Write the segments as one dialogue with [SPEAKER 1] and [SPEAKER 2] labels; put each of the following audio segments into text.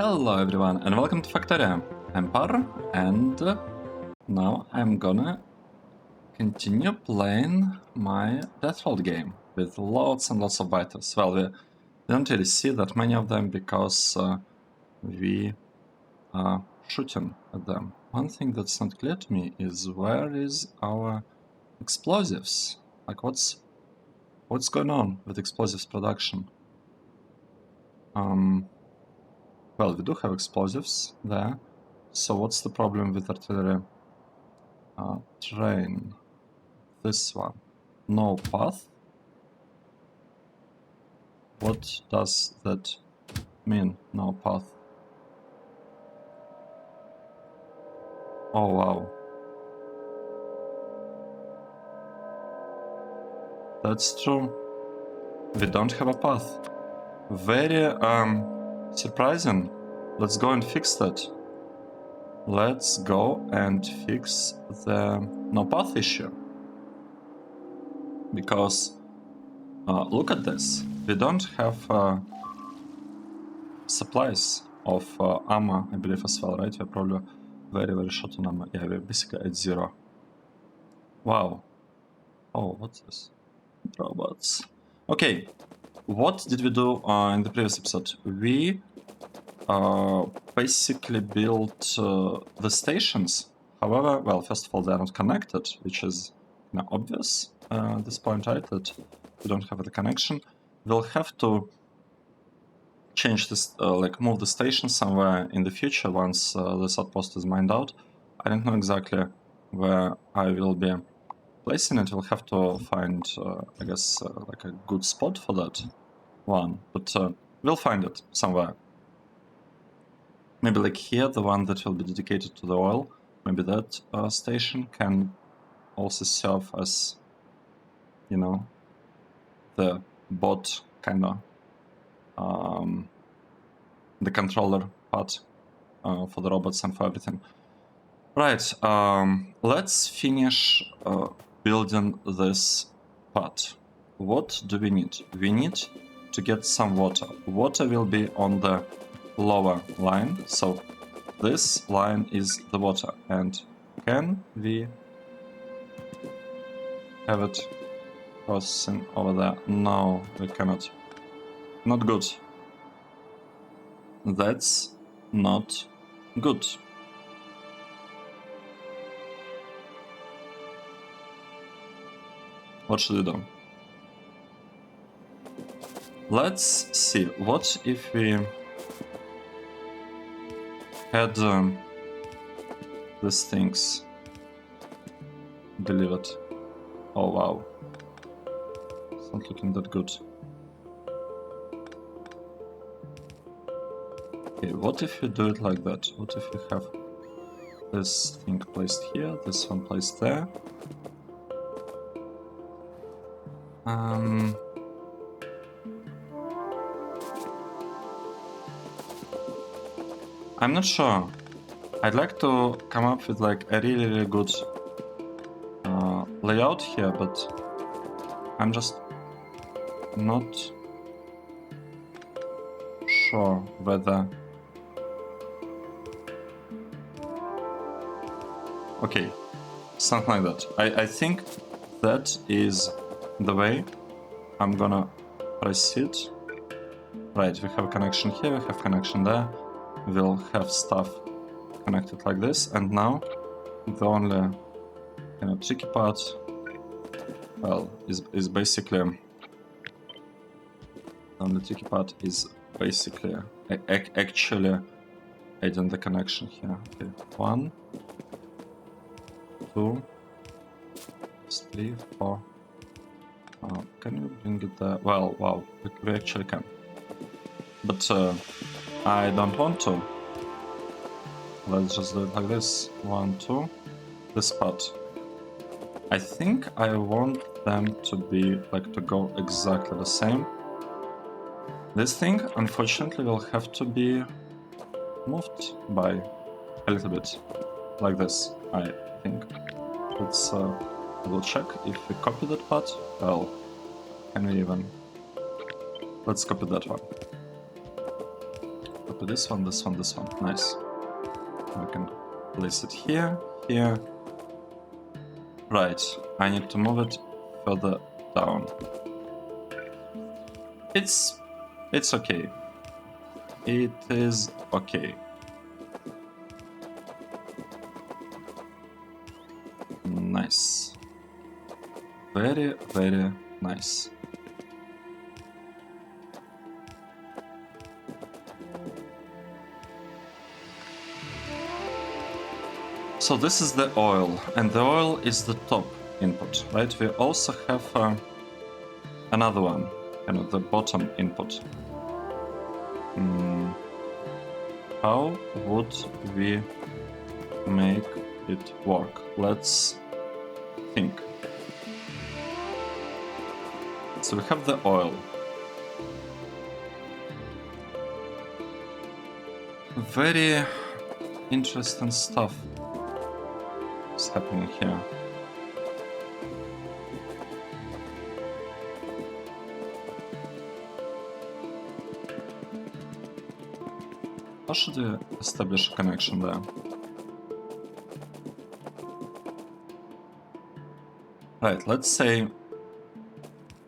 [SPEAKER 1] Hello everyone and welcome to Factorio. I'm Par and now I'm gonna continue playing my DeathWorld game with lots and lots of biters. Well, we don't really see that many of them because we are shooting at them. One thing that's not clear to me is where is our explosives? Like what's going on with explosives production? Well, we do have explosives there. So what's the problem with artillery? Train. This one. No path. What does that mean? No path. Oh wow. That's true. We don't have a path. Very surprising. Let's go and fix that. Let's go and fix the no path issue. Because look at this. We don't have supplies of armor, I believe, as well, right? We're probably very short on armor. Yeah, we're basically at 0. Wow. Oh, what's this? Robots. Okay, what did we do in the previous episode? We basically built the stations. However, well, first of all, they are not connected, which is obvious at this point, right? That we don't have the connection. We'll have to change this, like move the station somewhere in the future once this outpost is mined out. I don't know exactly where I will be placing it. We'll have to find, I guess, like a good spot for that one, but we'll find it somewhere. Maybe like here, the one that will be dedicated to the oil. Maybe that station can also serve as, you know, the bot kind of, the controller part for the robots and for everything. Right, let's finish building this part. What do we need? We need to get some water. Water will be on the lower line, so this line is the water. And can we have it crossing over there? No, we cannot. Not good. That's not good. What should we do? Let's see. What if we had these things delivered? Oh wow. It's not looking that good. Okay, what if we do it like that? What if we have this thing placed here, this one placed there? I'm not sure. I'd like to come up with like a really good layout here, but I'm just not sure whether... Okay, something like that. I think that is the way I'm gonna proceed. Right, we have a connection here, we have connection there. We'll have stuff connected like this, and now the only tricky part, well, is basically the only tricky part is basically actually adding the connection here. Okay, 1, 2, 3, 4. Can you bring it there? Well, wow, we actually can, but I don't want to. Let's just do it like this. 1, 2. This part. I think I want them to be like to go exactly the same. This thing, unfortunately, will have to be moved by a little bit, like this. I think. Let's double check if we copy that part. Well, can we even? Let's copy that one. be this one, this one, this one. Nice. We can place it here, here. Right, I need to move it further down. It's okay. It is okay. Nice. Very, very nice. So this is the oil, and the oil is the top input, right? We also have another one, kind of the bottom input. How would we make it work? Let's think. So we have the oil. Very interesting stuff is happening here. How should we establish a connection there? Right, let's say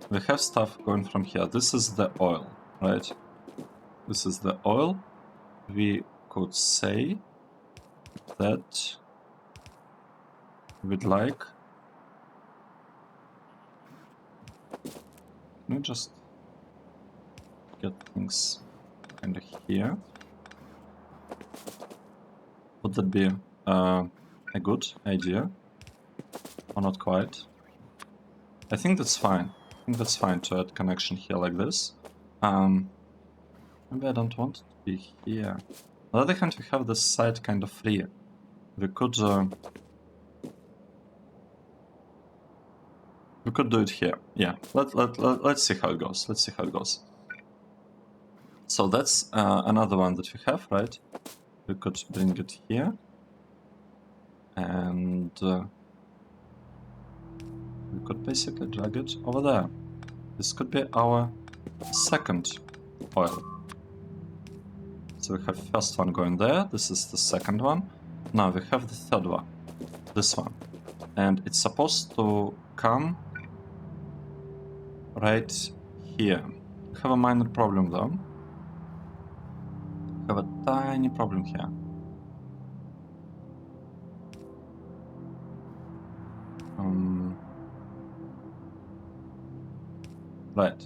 [SPEAKER 1] we have stuff going from here. This is the oil, right? This is the oil. We could say that we'd like... Can we just get things kind of here? Would that be a good idea? Or not quite? I think that's fine. I think that's fine to add connection here like this. Maybe I don't want it to be here. On the other hand, we have this side kind of free. We could do it here. Yeah, let's see how it goes. Let's see how it goes. So that's another one that we have, right? We could bring it here. And we could basically drag it over there. This could be our second oil. So we have first one going there, this is the second one. Now we have the third one, this one. And it's supposed to come right here. We have a minor problem though. We have a tiny problem here. Right.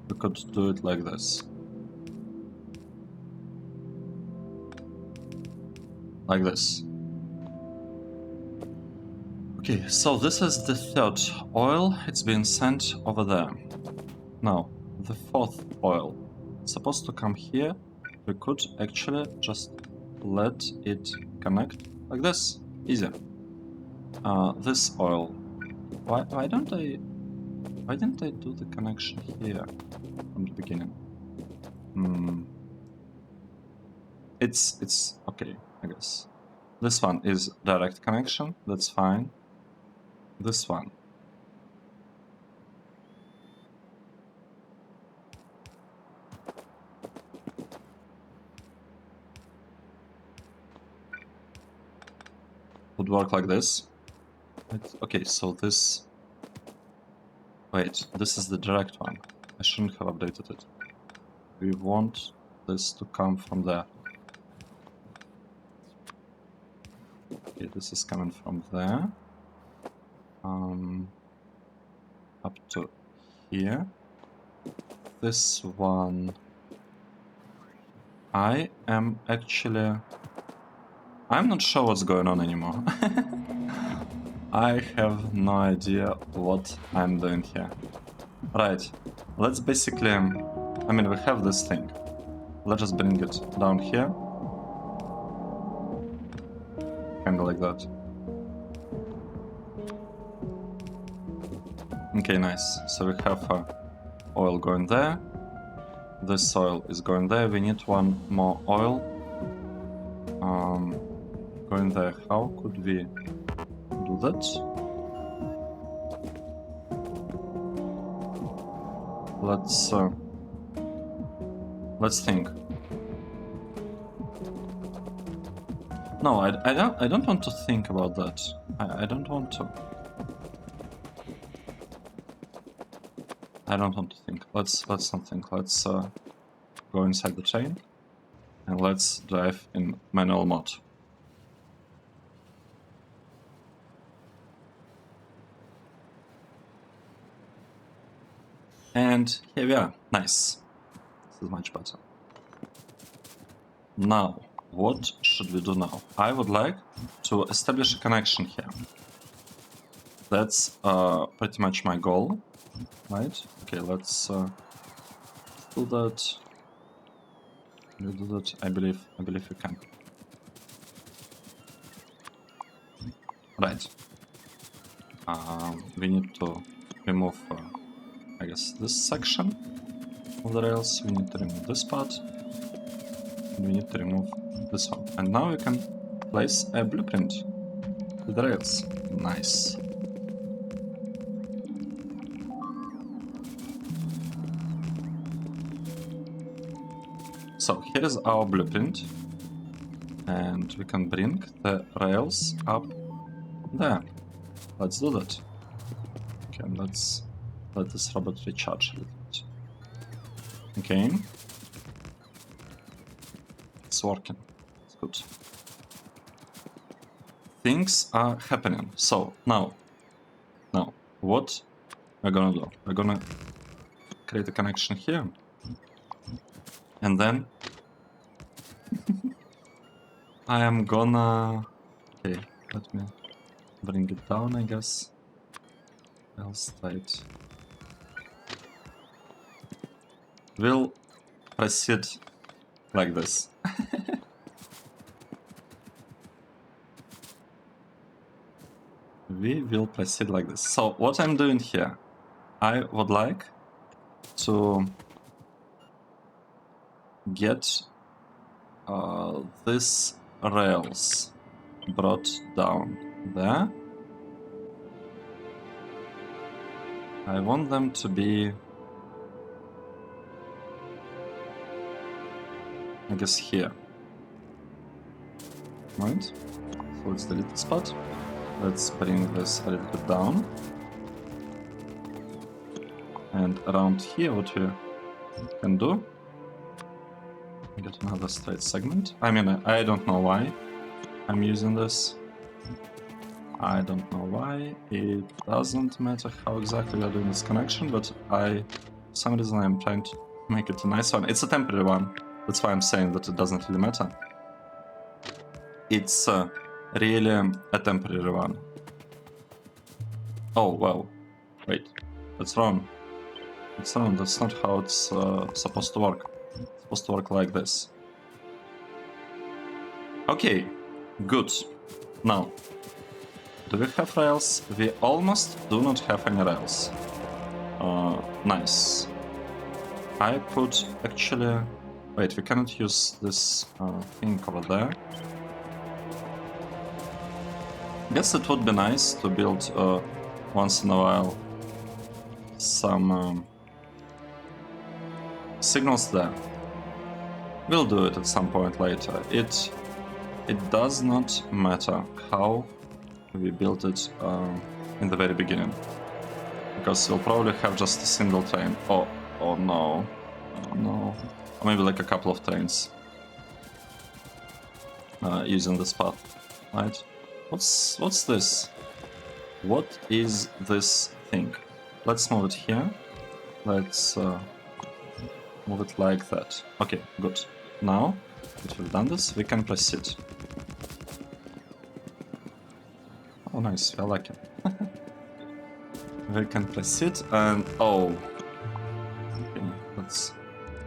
[SPEAKER 1] We could do it like this. Like this. Okay, so this is the third oil. It's been sent over there. Now, the fourth oil. It's supposed to come here. We could actually just let it connect like this. Easy. This oil. Why didn't I do the connection here from the beginning? It's okay, I guess. This one is direct connection, that's fine. This one. Would work like this. Okay, so this... Wait, this is the direct one. I shouldn't have updated it. We want this to come from there. Okay, this is coming from there. Up to here. This one... I'm not sure what's going on anymore. I have no idea what I'm doing here. Right, let's basically... I mean, we have this thing. Let's just bring it down here. Kinda like that. Okay, nice. So we have oil going there. This oil is going there. We need one more oil. Going there. How could we do that? Let's think. No, I don't want to think about that. I don't want to. I don't want to think. Let's not think. Let's go inside the train and let's drive in manual mode. And here we are. Nice. This is much better. Now, what should we do now? I would like to establish a connection here. That's pretty much my goal, right? Okay, let's do that. Can we do that? I believe we can. Right. We need to remove, I guess, this section of the rails. We need to remove this part. And we need to remove this one. And now we can place a blueprint with the rails. Nice. So here is our blueprint. And we can bring the rails up there. Let's do that. Okay, let's let this robot recharge a little bit. Okay. It's working. It's good. Things are happening. So now, what we're gonna do? We're gonna create a connection here. And then I am gonna... Okay, let me bring it down, I guess. Else tight. We'll proceed like this. We will proceed like this. So what I'm doing here, I would like to get this rails brought down there. I want them to be, I guess, here. Right? So let's delete this part. Let's bring this a little bit down. And around here, what we can do, get another straight segment. I mean, I don't know why I'm using this. I don't know why. It doesn't matter how exactly we are doing this connection, but for some reason I'm trying to make it a nice one. It's a temporary one. That's why I'm saying that it doesn't really matter. It's really a temporary one. Oh, well. Wait. That's wrong. It's wrong. That's not how it's supposed to work. It's supposed to work like this. Okay. Good. Now, do we have rails? We almost do not have any rails. Nice. I could actually... Wait, we cannot use this thing over there. I guess it would be nice to build once in a while some signals there. We'll do it at some point later. It does not matter how we built it in the very beginning, because we'll probably have just a single train. Oh no. Oh no. Or maybe like a couple of trains using this path, right? What's this? What is this thing? Let's move it here. Let's move it like that. Okay, good. Now that we've done this, we can proceed. Oh, nice. I like it. We can proceed and... Oh. Okay, let's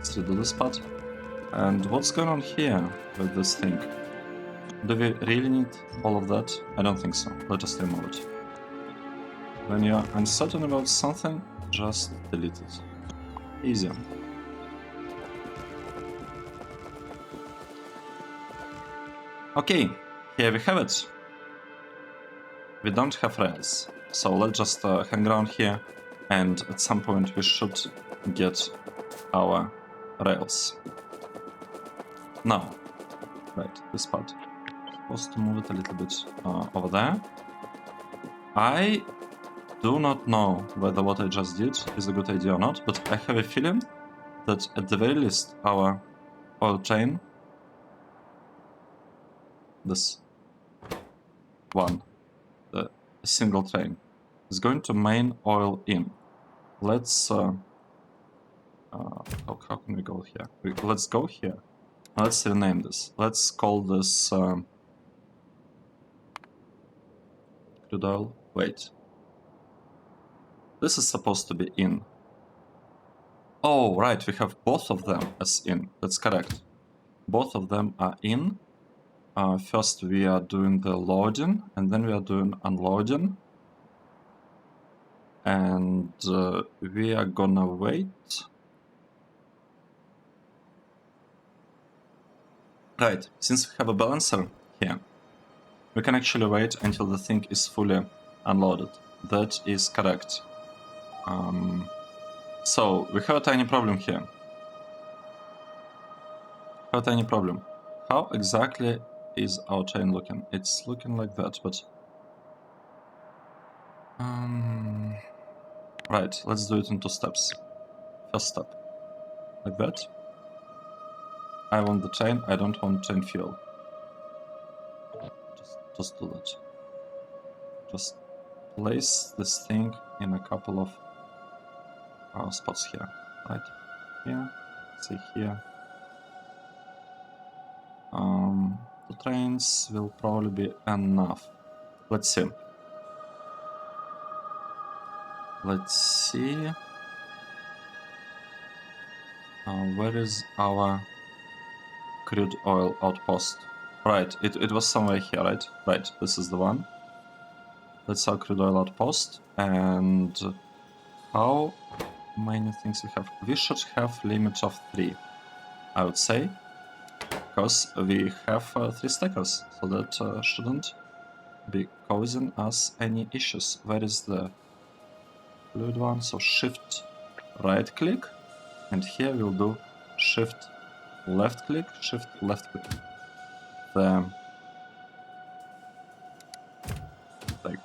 [SPEAKER 1] redo this part. And what's going on here with this thing? Do we really need all of that? I don't think so. Let us remove it. When you're uncertain about something, just delete it. Easy. Okay, here we have it. We don't have rails, so let's just hang around here, and at some point we should get our rails. Now, right, this part. supposed to move it a little bit over there. I do not know whether what I just did is a good idea or not, but I have a feeling that at the very least our oil train, this one, the single train, is going to main oil in. Let's how can we go here? Let's go here. Let's rename this. Let's call this crude oil. Wait. This is supposed to be in. Oh, right, we have both of them as in. That's correct. Both of them are in. First we are doing the loading, and then we are doing unloading. And we are gonna wait. Right, since we have a balancer here, we can actually wait until the thing is fully unloaded. That is correct. So, we have a tiny problem here. How exactly is our train looking? It's looking like that, but... right, let's do it in 2 steps. First step. Like that. I want the train, I don't want train fuel. Just do that. Just place this thing in a couple of spots here. Right? Here. Say here. The trains will probably be enough. Let's see. Where is our crude oil outpost? Right, it was somewhere here, right? Right, this is the one. That's our crude oil outpost. And how many things we have? We should have limit of 3, I would say. Because we have 3 stackers, so that shouldn't be causing us any issues. Where is the fluid one? So shift right click, and here we'll do shift left click, shift left click. Like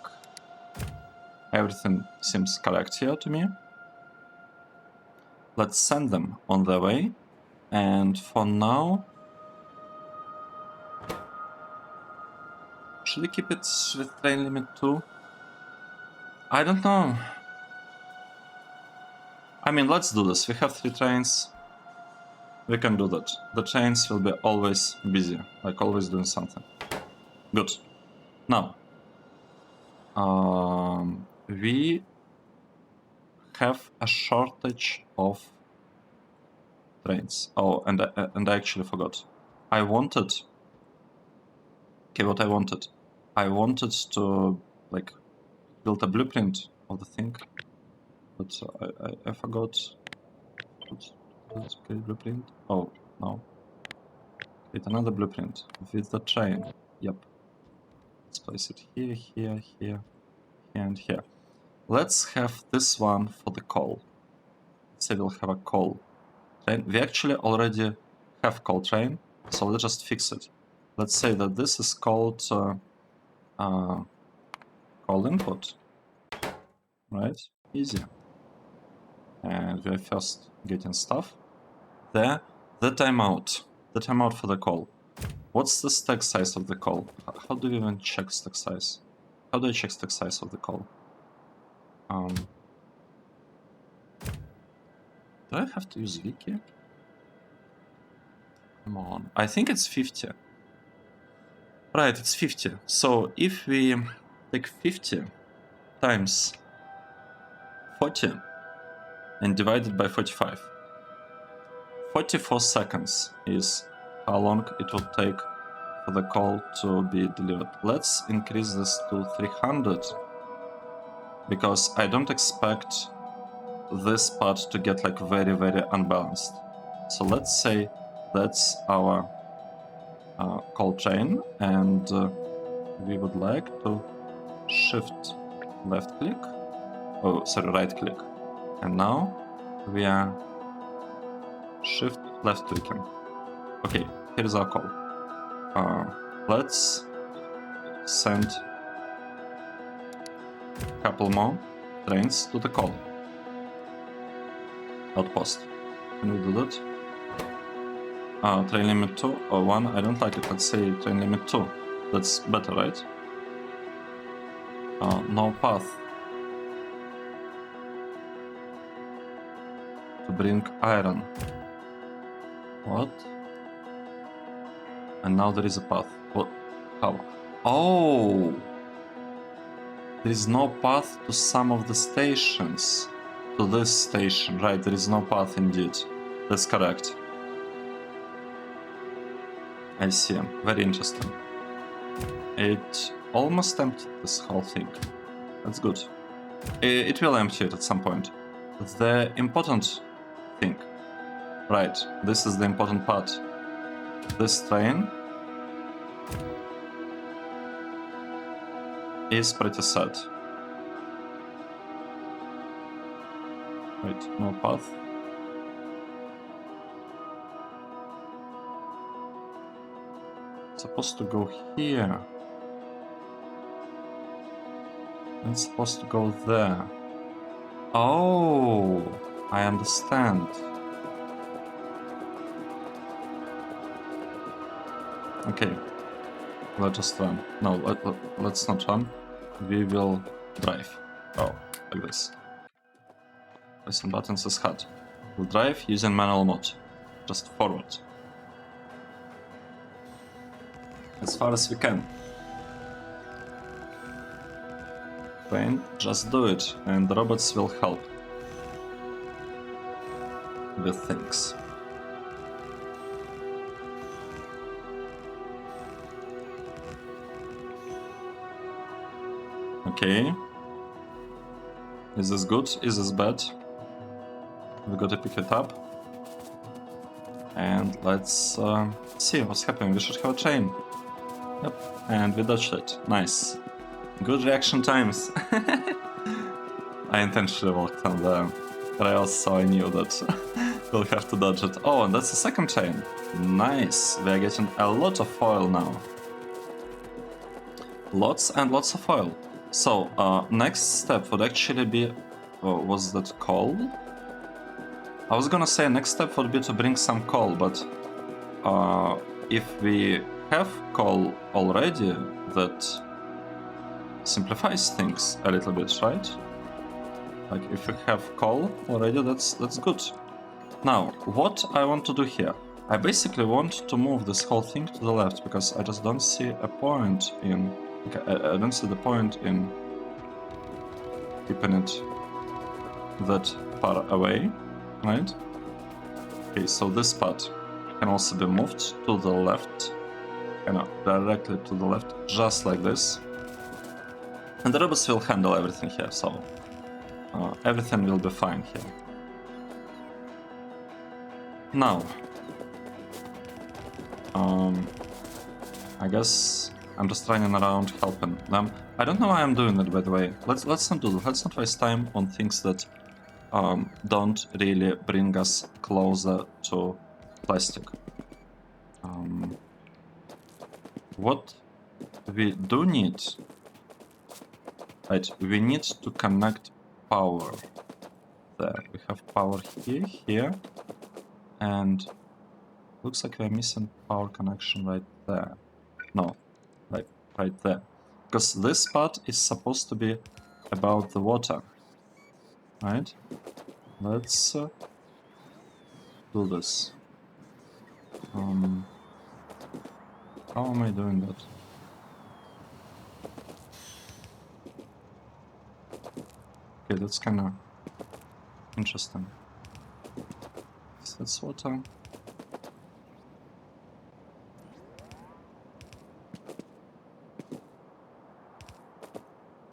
[SPEAKER 1] everything seems correct here to me. Let's send them on their way, and for now, should we keep it with train limit 2? I don't know. I mean, let's do this. We have 3 trains. We can do that. The trains will be always busy, like always doing something. Good. Now, we have a shortage of trains. Oh, and I actually forgot. I wanted... Okay, what I wanted. I wanted to, like, build a blueprint of the thing. But I forgot. Let's create blueprint. Oh, no. Create another blueprint with the train. Yep. Let's place it here, here, here, here, and here. Let's have this one for the coal. Let's say we'll have a coal train. We actually already have coal train, so let's just fix it. Let's say that this is called coal input. Right? Easy. And we're first getting stuff. There, the timeout. The timeout for the call. What's the stack size of the call? How do we even check stack size? How do I check stack size of the call? Do I have to use wiki? Come on. I think it's 50. Right, it's 50. So if we take 50 times 40 and divide it by 45, 44 seconds is how long it would take for the call to be delivered. Let's increase this to 300, because I don't expect this part to get like very, very unbalanced. So let's say that's our call chain, and we would like to shift left click, oh sorry, right click, and now we are shift left clicking. Okay, here's our call. Let's send a couple more trains to the coal outpost. Can we do that? Train limit 2 or 1? I don't like it. Let's say train limit 2. That's better, right? No path to bring iron. What? And now there is a path. What? How? Oh! There is no path to some of the stations. To this station, right? There is no path indeed. That's correct. I see. Very interesting. It almost emptied this whole thing. That's good. It will empty it at some point. The important thing. Right, this is the important part. This train is pretty sad. Wait, no path. It's supposed to go here. It's supposed to go there. Oh, I understand. Okay, let us run. No, let's not run. We will drive. Oh, like this. Pressing buttons is hard. We'll drive using manual mode. Just forward. As far as we can. Train, just do it, and the robots will help with things. Okay. Is this good? Is this bad? We gotta pick it up. And let's see what's happening. We should have a train. Yep. And we dodged it. Nice. Good reaction times. I intentionally walked on the rails, so I knew that we'll have to dodge it. Oh, and that's the second train. Nice. We are getting a lot of oil now. Lots and lots of oil. So, next step would actually be... was that coal? I was gonna say next step would be to bring some coal, but if we have coal already, that simplifies things a little bit, right? Like if we have coal already, that's good. Now, what I want to do here, I basically want to move this whole thing to the left because I just don't see a point in. Okay, I don't see the point in keeping it that far away, right? Okay, so this part can also be moved to the left, directly to the left, just like this. And the robots will handle everything here, so everything will be fine here. Now, I guess I'm just running around helping them. I don't know why I'm doing it, by the way. Let's not do that. Let's not waste time on things that don't really bring us closer to plastic. What we do need, right? We need to connect power there. We have power here, and looks like we're missing power connection right there. No, right there. Because this part is supposed to be about the water, right? Let's do this. How am I doing that? Okay, that's kind of interesting. That's water.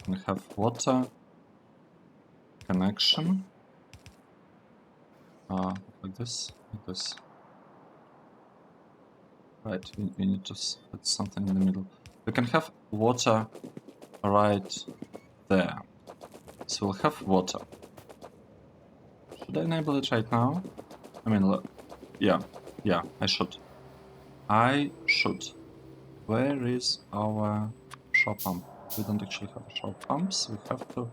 [SPEAKER 1] We have water connection. Like this, like this. Right, we need to put something in the middle. We can have water right there. So we'll have water. Should I enable it right now? I mean, look. Yeah, I should. Where is our shower pump. We don't actually have shower pumps. We have to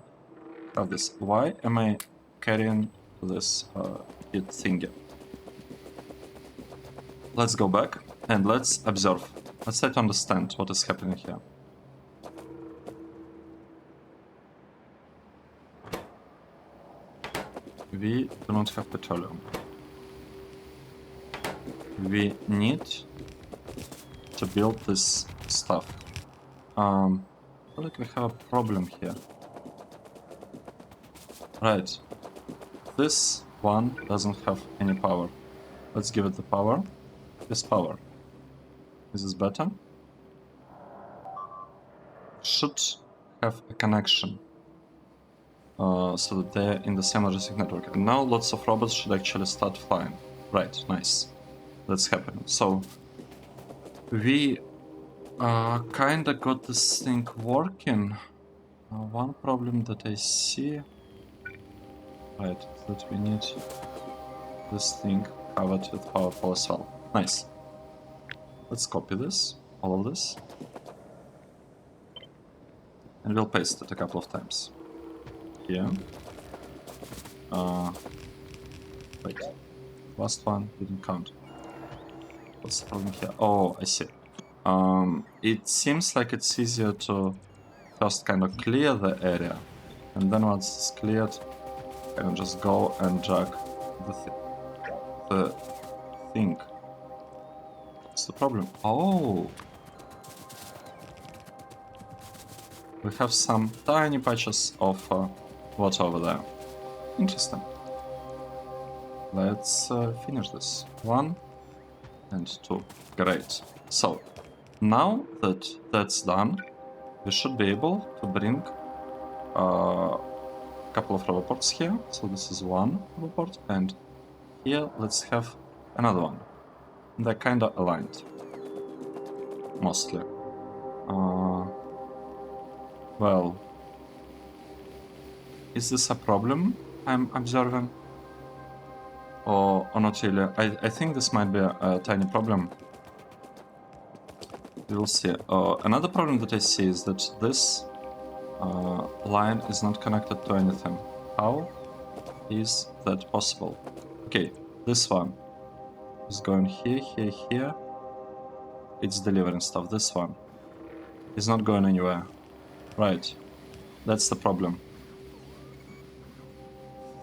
[SPEAKER 1] have this. Why am I carrying this heat thingy? Let's go back and let's observe. Let's try to understand what is happening here. We do not have petroleum. We need to build this stuff. I feel like we have a problem here. Right. This one doesn't have any power. Let's give it the power. This power. Is this better? Should have a connection. So that they're in the same logistic network. And now lots of robots should actually start flying. Right, nice. That's happening. So we kinda got this thing working. One problem that I see, right, is that we need this thing covered with powerful as well. Nice. Let's copy this, all of this, and we'll paste it a couple of times. Here. Wait. Last one didn't count. What's the problem here? Oh, I see. It seems like it's easier to first kind of clear the area, and then once it's cleared, kind of just go and drag the thing. What's the problem? Oh! We have some tiny patches of water over there. Interesting. Let's finish this. 1 and 2. Great. So, now that that's done, we should be able to bring a couple of roboports here. So this is one roboport, and here let's have another one. They're kind of aligned, mostly. Well, is this a problem I'm observing? Or not really? I think this might be a tiny problem. We will see. Another problem that I see is that this line is not connected to anything. How is that possible? Okay, this one is going here, here, here. It's delivering stuff. This one is not going anywhere. Right, that's the problem.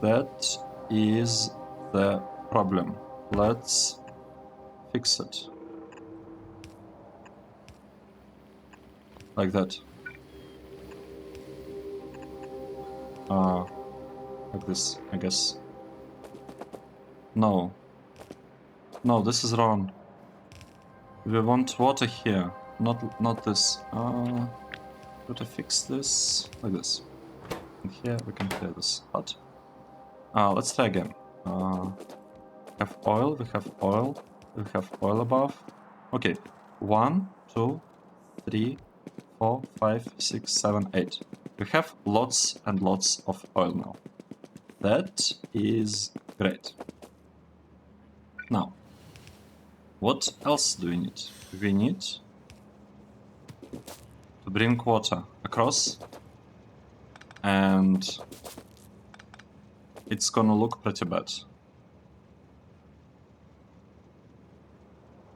[SPEAKER 1] That is the problem. Let's fix it. Like that. Like this, I guess. No. No, this is wrong. We want water here, not this. To fix this like this. And here we can clear this hut. Let's try again. Have oil, we have oil, we have oil above. Okay, 1, 2, 3, 4, 5, 6, 7, 8. We have lots and lots of oil now. That is great. Now, what else do we need? We need to bring water across, and it's gonna look pretty bad.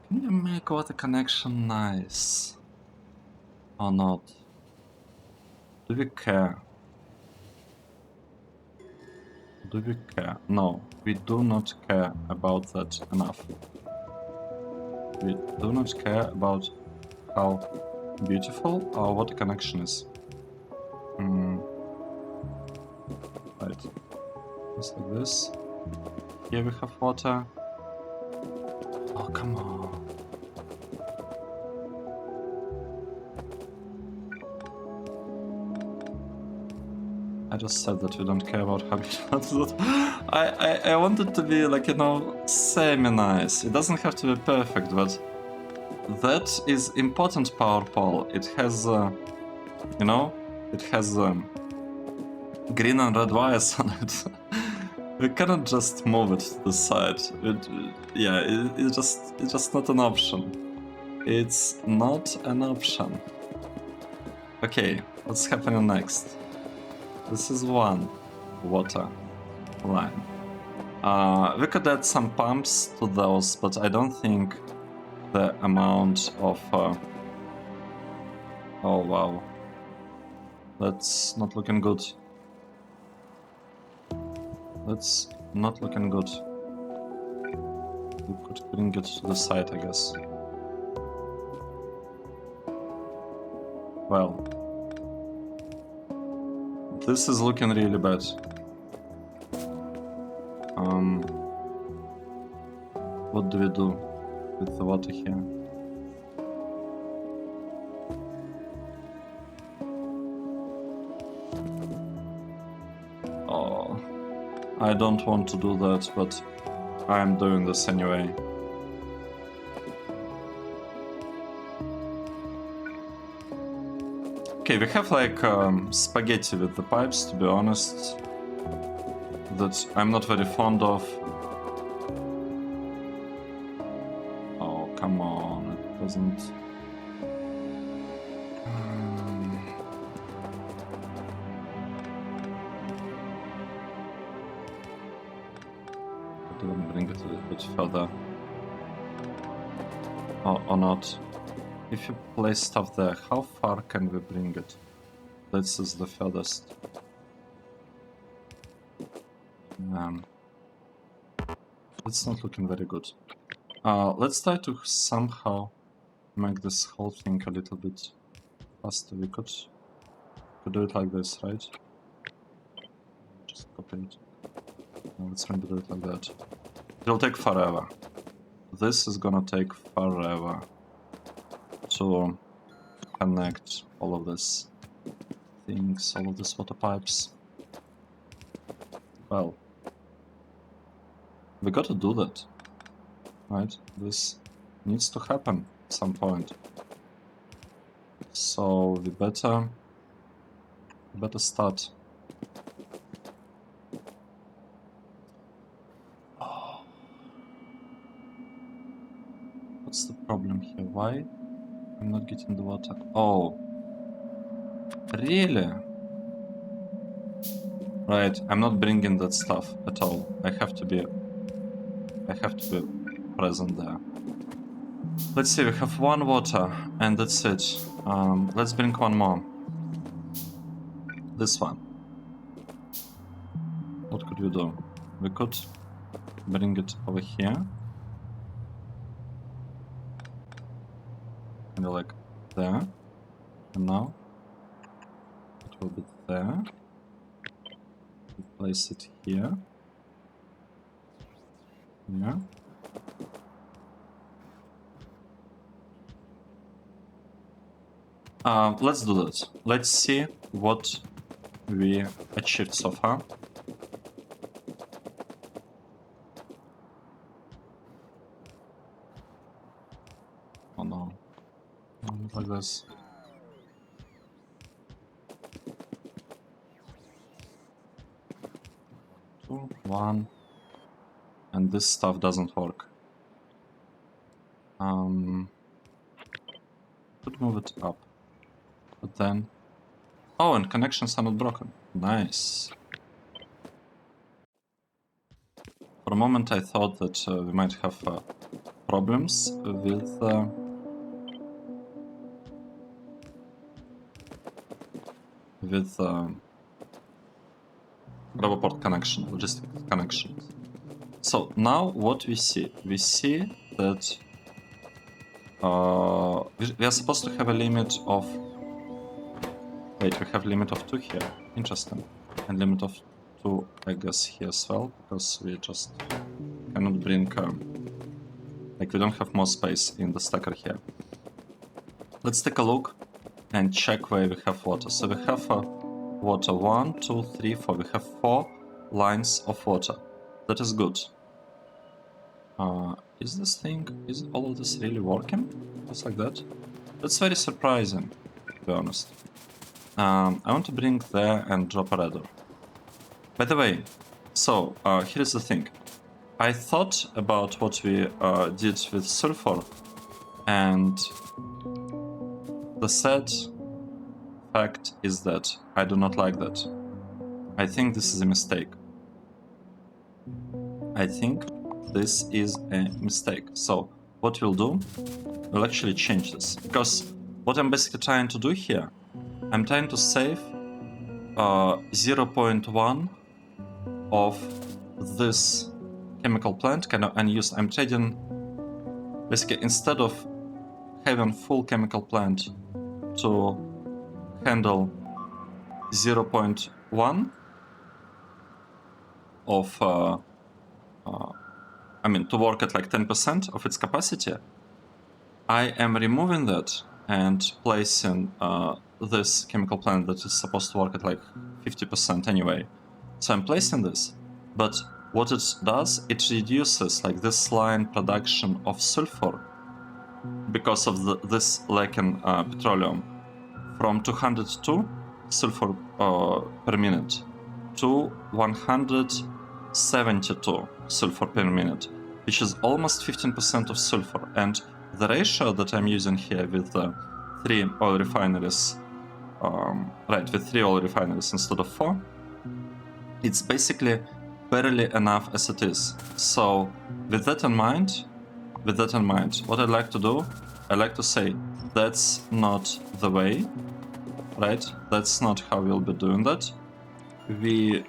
[SPEAKER 1] Can you make water connection nice? Or not? Do we care? Do we care? No, we do not care about that enough. We do not care about how beautiful our water connection is. Right. Just like this. Here we have water. Oh, come on. I just said that we don't care about how beautiful. I want it to be like, you know, semi-nice. It doesn't have to be perfect, but that is important power pole. It has, you know, it has green and red wires on it. We cannot just move it to the side. It's just not an option. It's not an option. Okay, what's happening next? This is one water line. We could add some pumps to those, but I don't think the amount of... Oh wow. That's not looking good. That's not looking good. We could bring it to the side, I guess. Well, this is looking really bad. What do we do with the water here? Oh, I don't want to do that, but I'm doing this anyway. Okay, we have like spaghetti with the pipes, to be honest, that I'm not very fond of. Oh, come on, it doesn't... I didn't bring it a little bit further. Or not. If you place stuff there, how far can we bring it? This is the furthest. It's not looking very good. Let's try to somehow make this whole thing a little bit faster. We could do it like this, right? Just copy it. No, let's maybe do it like that. It'll take forever. This is gonna take forever to connect all of these things, all of these water pipes. Well, we gotta do that, right? This needs to happen at some point. So we better start. What's the problem here? Why I'm not getting the water? Oh, really? Right, I'm not bringing that stuff at all. I have to be present there. Let's see, we have one water, and that's it. Let's bring one more. This one. What could we do? We could bring it over here. Kind of like there. And now it will be there. We place it here. Yeah. Let's do that. Let's see what we achieved so far. Oh no. Not like this. Two, one. And this stuff doesn't work. Could move it up. But then... Oh, and connections are not broken. Nice. For a moment I thought that we might have problems with... Roboport connection, logistic connections. So now what we see that we are supposed to have a limit of... Wait, we have limit of 2 here. Interesting. And limit of 2, I guess, here as well, because we just cannot bring... like, we don't have more space in the stacker here. Let's take a look and check where we have water. So we have water 1, 2, 3, 4. We have 4 lines of water. That is good. Is all of this really working? Just like that? That's very surprising, to be honest. I want to bring there and drop a radar. By the way, so here's the thing. I thought about what we did with sulfur and the set fact is that I do not like that. I think this is a mistake. I think this is a mistake. So what we'll do, we'll actually change this. Because what I'm basically trying to do here, I'm trying to save 0.1 of this chemical plant kind of unused. I'm trading, basically, instead of having full chemical plant to handle 0.1 of to work at like 10% of its capacity, I am removing that and placing this chemical plant that is supposed to work at like 50% anyway. So I'm placing this, but what it does, it reduces like this line production of sulfur because of this lacking petroleum from 202 sulfur per minute to 172 sulfur per minute, which is almost 15% of sulfur. And the ratio that I'm using here with the 3 oil refineries, with 3 oil refineries instead of 4, it's basically barely enough as it is. So with that in mind, what I'd like to do, I like to say that's not the way, right? That's not how we'll be doing that. We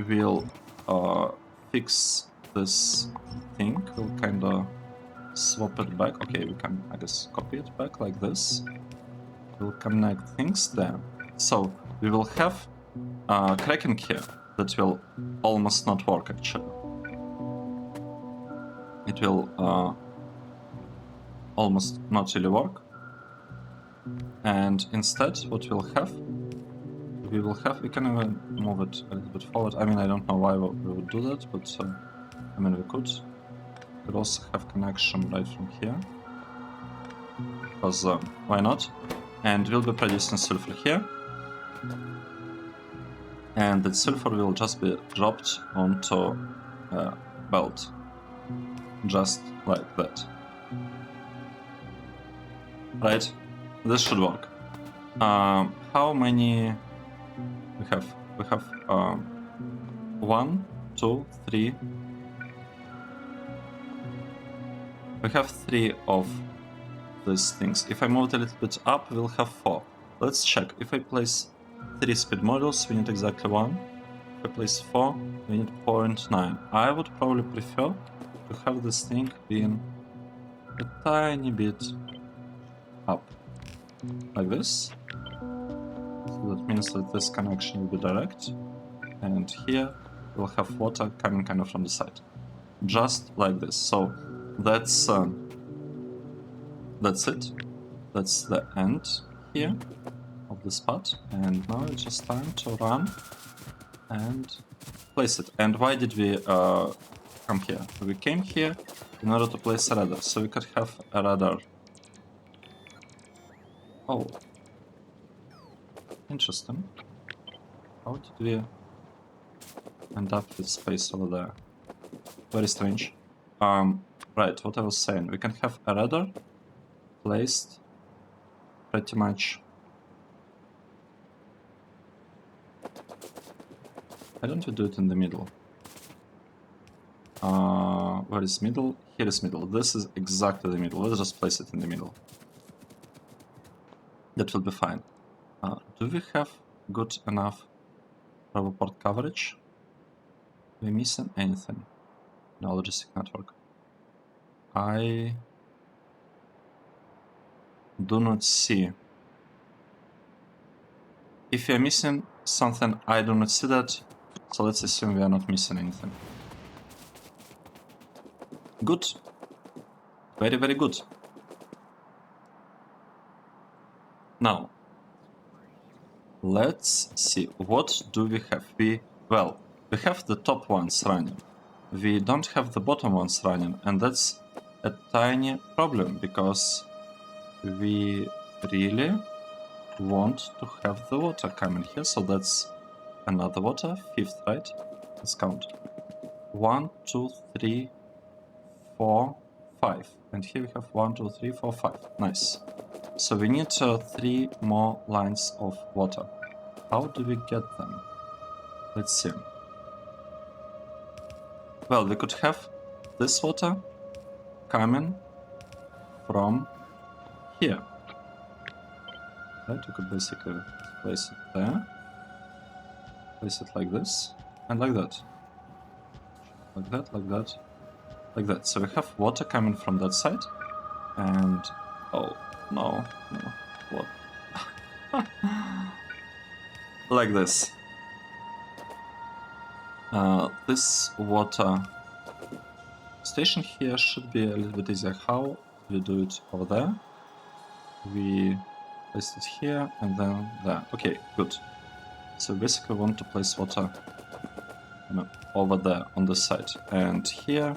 [SPEAKER 1] will fix this thing. We'll kind of swap it back. Okay, we can, I guess, copy it back like this. We'll connect things there. So we will have cracking here that will almost not work actually. It will almost not really work. And instead, what we'll have, we can even move it a little bit forward. I mean, I don't know why we would do that, but I mean, we could also have connection right from here, because why not? And we'll be producing sulfur here, and that sulfur will just be dropped onto a belt, just like that. Right? This should work. How many we have? We have 1, 2, 3. We have 3 of these things. If I move it a little bit up, we'll have 4. Let's check. If I place 3 speed modules, we need exactly 1. If I place 4, we need 0.9. I would probably prefer to have this thing being a tiny bit up, like this. So that means that this connection will be direct, and here we'll have water coming kind of from the side, just like this. So that's it. That's the end here of this part, and now it's just time to run and place it. And why did we come here? We came here in order to place a radar, so we could have a radar. Oh, interesting. How did we end up with space over there? Very strange. Right, what I was saying, we can have a radar placed pretty much. Why don't we do it in the middle? Where is middle? Here is middle. This is exactly the middle. Let's just place it in the middle. That will be fine. Do we have good enough port coverage? Are we missing anything? No, logistic network. I do not see. If we are missing something, I do not see that. So let's assume we are not missing anything. Good. Very, very good. Now, let's see. What do we have? We have the top ones running. We don't have the bottom ones running, and that's a tiny problem because we really want to have the water coming here. So that's another water, 5th, right? Let's count. 1, 2, 3, 4, 5. And here we have 1, 2, 3, 4, 5. Nice. So we need 3 more lines of water. How do we get them? Let's see. Well, we could have this water coming from here. Right, we could basically place it there. Place it like this, and like that. Like that, like that, like that. So we have water coming from that side, and... oh, no, no, what? Like this. This water station here should be a little bit easier. How we do it over there? We place it here and then there. Okay, good. So basically we want to place water over there on the side. And here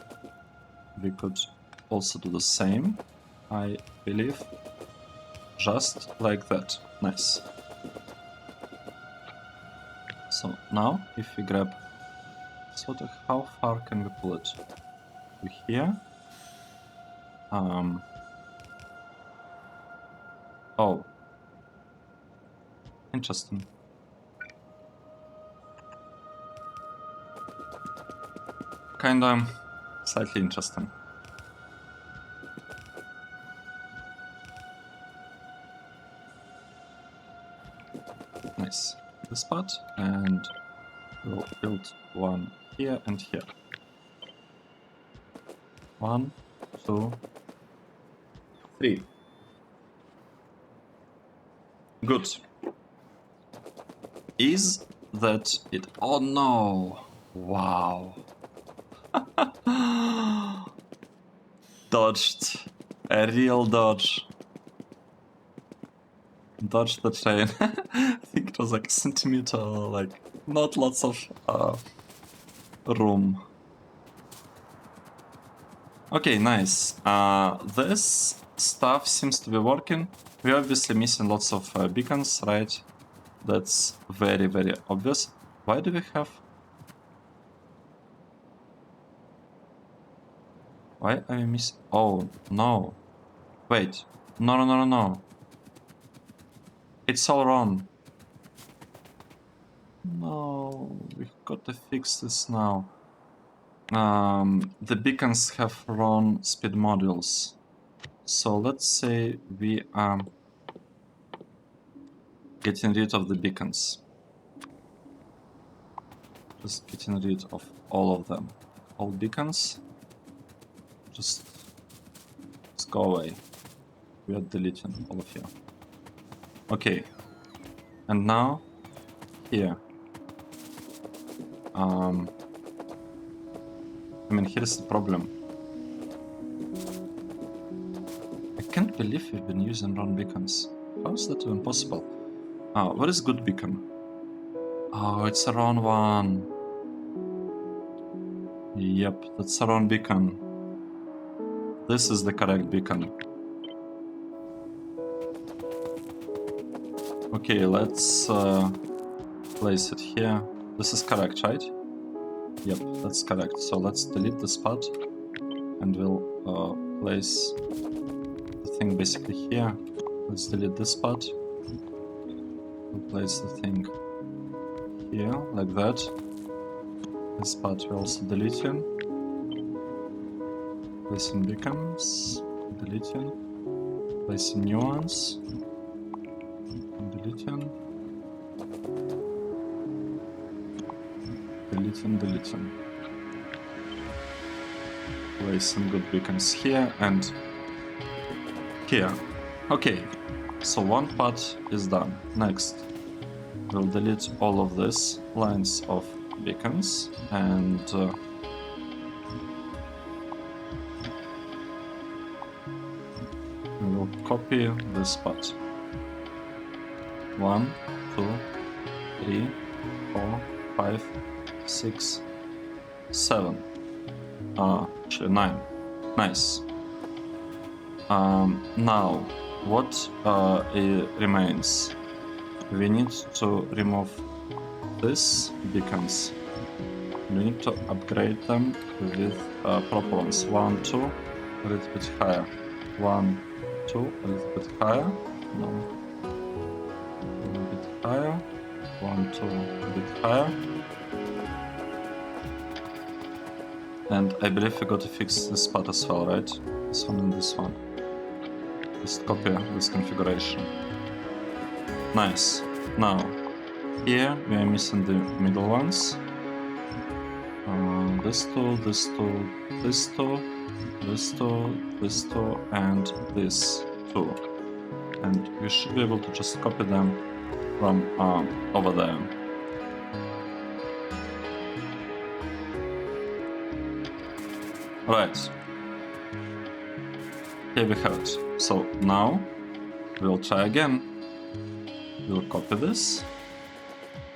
[SPEAKER 1] we could also do the same, I believe. Just like that. Nice. So now if we grab this water, how far can we pull it? To here. Oh. Interesting. Kinda slightly interesting. Nice. This part, and we'll build one here and here. 1, 2, 3. Good. Is that it? Oh no! Wow. Dodged. A real dodge. Dodged the train. I think it was like a centimeter, like not lots of room. Okay, nice. This stuff seems to be working. We're obviously missing lots of beacons, right? That's very, very obvious. Why do we have... why are we missing... oh, no. Wait. No, no, no, no, no. It's all wrong. No, we've got to fix this now. The beacons have wrong speed modules. So let's say we are getting rid of the beacons. Just getting rid of all of them. All beacons. Just go away. We are deleting all of you. Okay. And now, here. I mean, here's the problem. I can't believe we've been using wrong beacons. How is that even possible? What is good beacon? Oh, it's a wrong one. Yep, that's a wrong beacon. This is the correct beacon. Okay, let's place it here. This is correct, right? Yep, that's correct. So let's delete this part and we'll place the thing basically here. Let's delete this part. We'll place the thing here, like that. This part we're also deleting. Placing beacons, deleting. Placing new ones, deleting. Deleting. Place some good beacons here and here. Okay, so one part is done. Next, we'll delete all of these lines of beacons and we will copy this part. 1, 2, 3, 4, 5, 6, 7. Actually 9. Nice. Now, what remains? We need to remove these beacons. We need to upgrade them with proper ones. 1, 2, a little bit higher. 1, 2, a little bit higher. No. A bit higher. 1, 2, a bit higher. And I believe we got to fix this spot as well, right? This one and this one. Just copy this configuration. Nice. Now, here we are missing the middle ones. This two, this two, this two, this two, this two, and this two. And we should be able to just copy them from over there. Right. Here we have it. So now we'll try again. We'll copy this.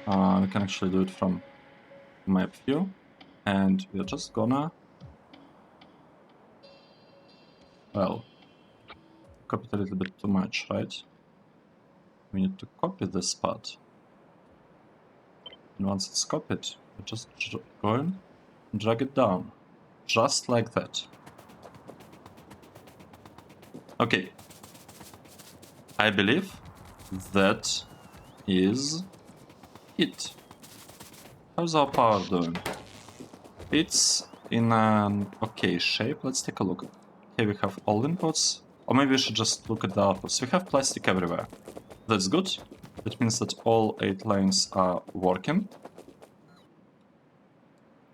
[SPEAKER 1] We can actually do it from map view. And we're just gonna, well, copy it a little bit too much, right? We need to copy this part. And once it's copied, we just go in and drag it down. Just like that. Okay. I believe that is it. How's our power doing? It's in an okay shape. Let's take a look. Here we have all inputs. Or maybe we should just look at the outputs. We have plastic everywhere. That's good. That means that all 8 lines are working.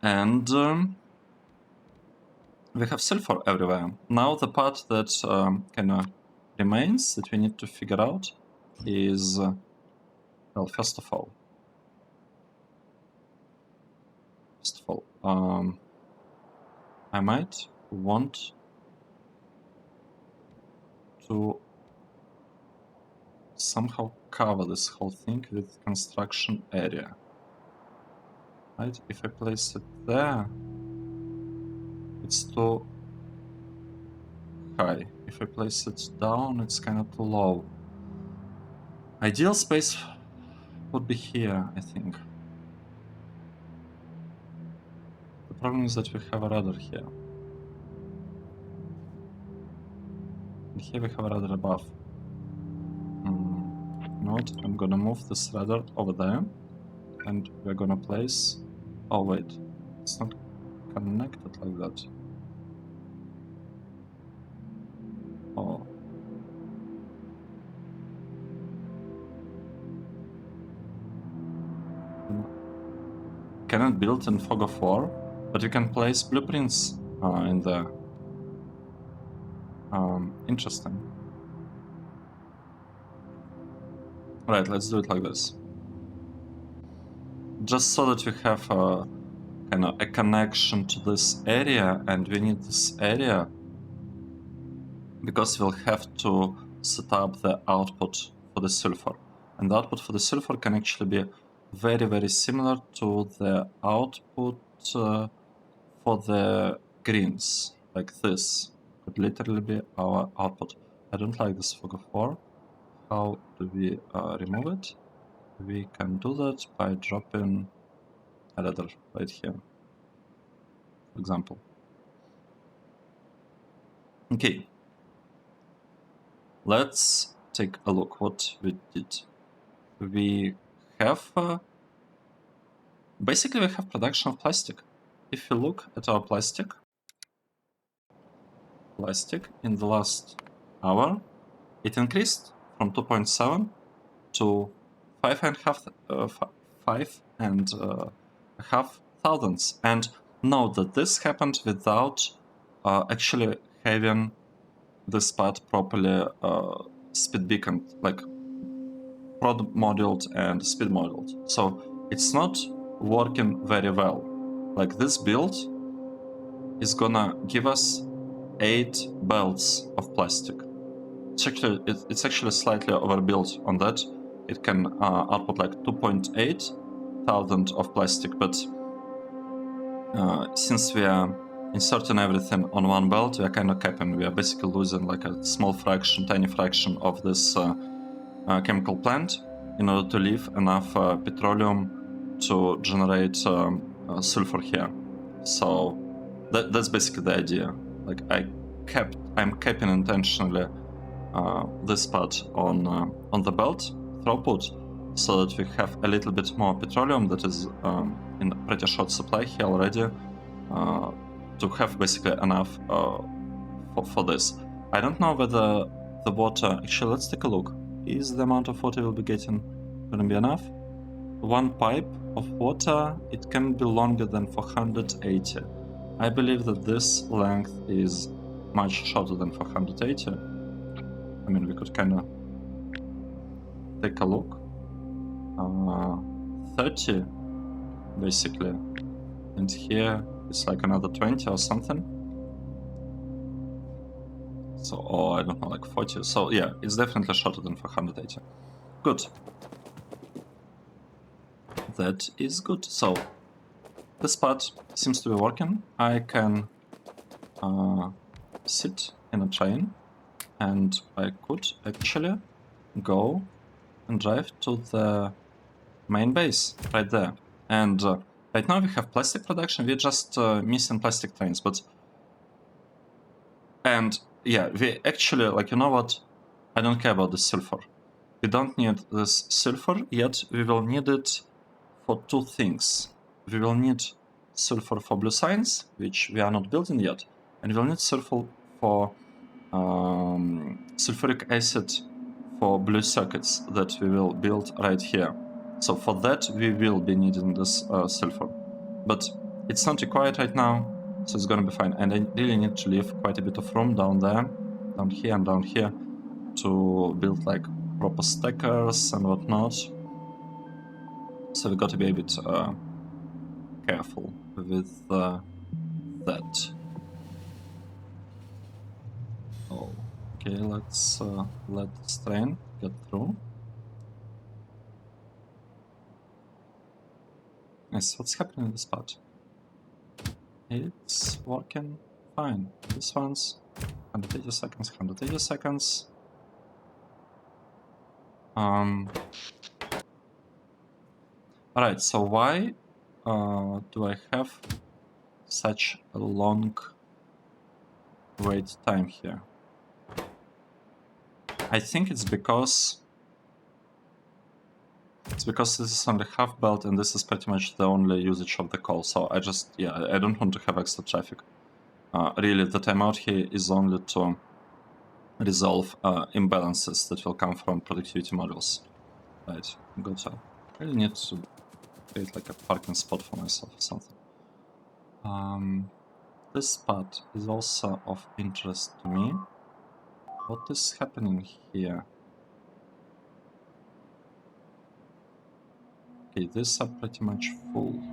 [SPEAKER 1] And we have sulfur everywhere. Now the part that kind of remains that we need to figure out is, well, first of all, I might want to somehow cover this whole thing with construction area. Right? If I place it there, it's too high. If I place it down, it's kind of too low. Ideal space would be here, I think. The problem is that we have a radar here. And here we have a radar above. You know what? I'm gonna move this radar over there. And we're gonna place... Oh wait, it's not connected like that. Oh. Cannot build in Fog of War, but you can place blueprints in there. Interesting. Right, let's do it like this. Just so that we have kind of a connection to this area, and we need this area because we'll have to set up the output for the sulfur. And the output for the sulfur can actually be very, very similar to the output for the greens, like this. Could literally be our output. I don't like this Fog of War. How do we remove it? We can do that by dropping a radar right here, for example. Okay. Let's take a look what we did. We have... basically, we have production of plastic. If you look at our plastic in the last hour, it increased from 2.7 to 5.5 thousands. And note that this happened without actually having this part properly speed beaconed, like prod modeled and speed modeled. So it's not working very well. Like this build is gonna give us 8 belts of plastic. It's actually slightly overbuilt on that. It can output like 2.8 thousand of plastic, but since we are inserting everything on one belt, we are kind of capping. We are basically losing like a small fraction, tiny fraction of this chemical plant in order to leave enough petroleum to generate sulfur here. So that's basically the idea. Like I'm capping intentionally this part on the belt throughput, so that we have a little bit more petroleum that is in pretty short supply here already, to have basically enough for this. I don't know whether the water... Actually, let's take a look. Is the amount of water we'll be getting gonna be enough? One pipe of water, it can be longer than 480. I believe that this length is much shorter than 480. I mean, we could kind of take a look. 30, basically. And here it's like another 20 or something. So, or I don't know, like 40. So yeah, it's definitely shorter than 480. Good. That is good. So this part seems to be working. I can sit in a train, and I could actually go and drive to the main base right there. And right now we have plastic production. We're just missing plastic trains, but... And yeah, we actually, like, you know what? I don't care about the sulfur. We don't need this sulfur yet. We will need it for two things. We will need sulfur for blue science, which we are not building yet, and we will need sulfur for sulfuric acid for blue circuits that we will build right here. So for that we will be needing this sulfur, but it's not required right now, so it's gonna be fine. And I really need to leave quite a bit of room down there, down here and down here, to build like proper stackers and whatnot. So we got to be a bit careful with that. Okay, let's let this train get through. Yes, what's happening in this part? It's working fine. This one's 180 seconds, 180 seconds. Alright, so why do I have such a long wait time here? I think it's because this is only half belt and this is pretty much the only usage of the coal. So I just, yeah, I don't want to have extra traffic. Really, the timeout here is only to resolve imbalances that will come from productivity modules. Right, good job. I really need to create like a parking spot for myself or something. This part is also of interest to me. What is happening here? Okay, these are pretty much full.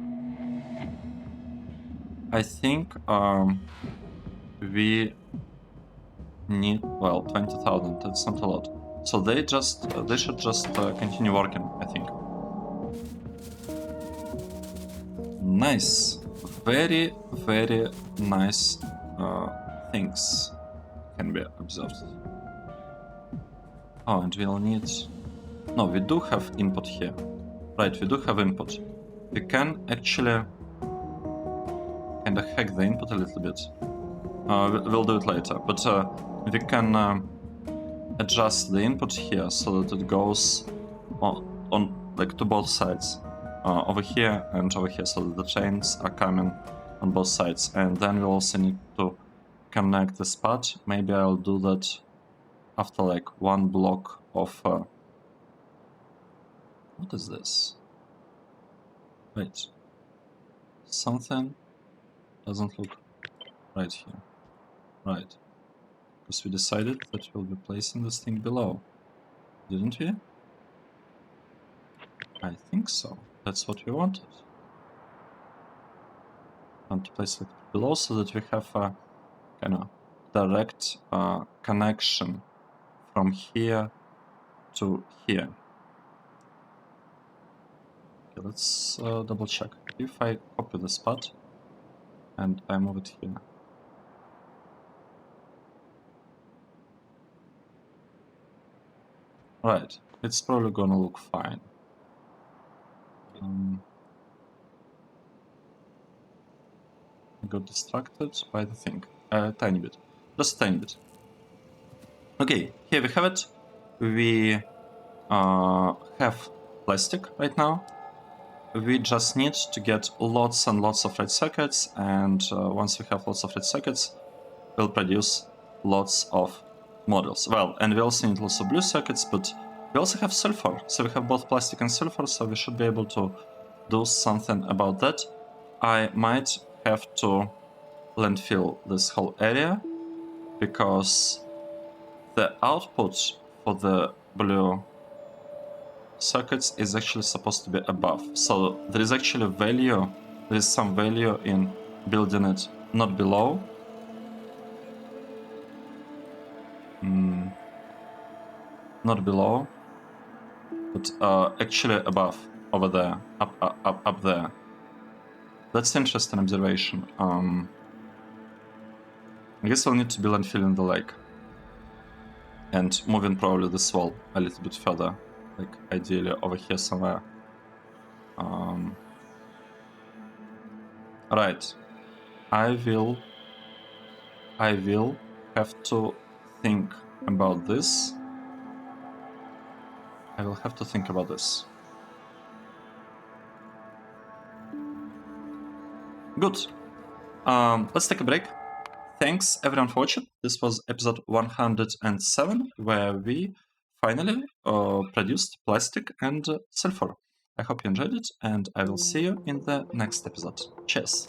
[SPEAKER 1] I think we need, well, 20,000. That's not a lot. So they should just continue working, I think. Nice, very, very nice things can be observed. Oh, and we'll need... No, we do have input here. Right, we do have input. We can actually kind of hack the input a little bit. We'll do it later, but we can adjust the input here so that it goes on like to both sides, over here and over here, so that the trains are coming on both sides. And then we also need to connect this part. Maybe I'll do that after like one block of what is this? Wait, something doesn't look right here. Right, because we decided that we'll be placing this thing below, didn't we? I think so. That's what we wanted. Want to place it below so that we have a kind of direct connection from here to here. Okay, let's double check. If I copy this part and I move it here. Right, it's probably gonna look fine. I got distracted by the thing. A tiny bit. Just a tiny bit. Okay, here we have it. We have plastic right now. We just need to get lots and lots of red circuits, and once we have lots of red circuits, we'll produce lots of models. Well, and we also need lots of blue circuits, but we also have sulfur. So we have both plastic and sulfur, so we should be able to do something about that. I might have to landfill this whole area because the output for the blue circuits is actually supposed to be above. So there is actually value, there is some value in building it not below. Not below, but actually above, over there, up there. That's an interesting observation. I guess we'll need to be landfilling the lake and moving probably this wall a little bit further, like ideally over here somewhere. Right. I will have to think about this. I will have to think about this. Good. Let's take a break. Thanks everyone for watching. This was episode 107, where we finally produced plastic and sulfur. I hope you enjoyed it, and I will see you in the next episode. Cheers!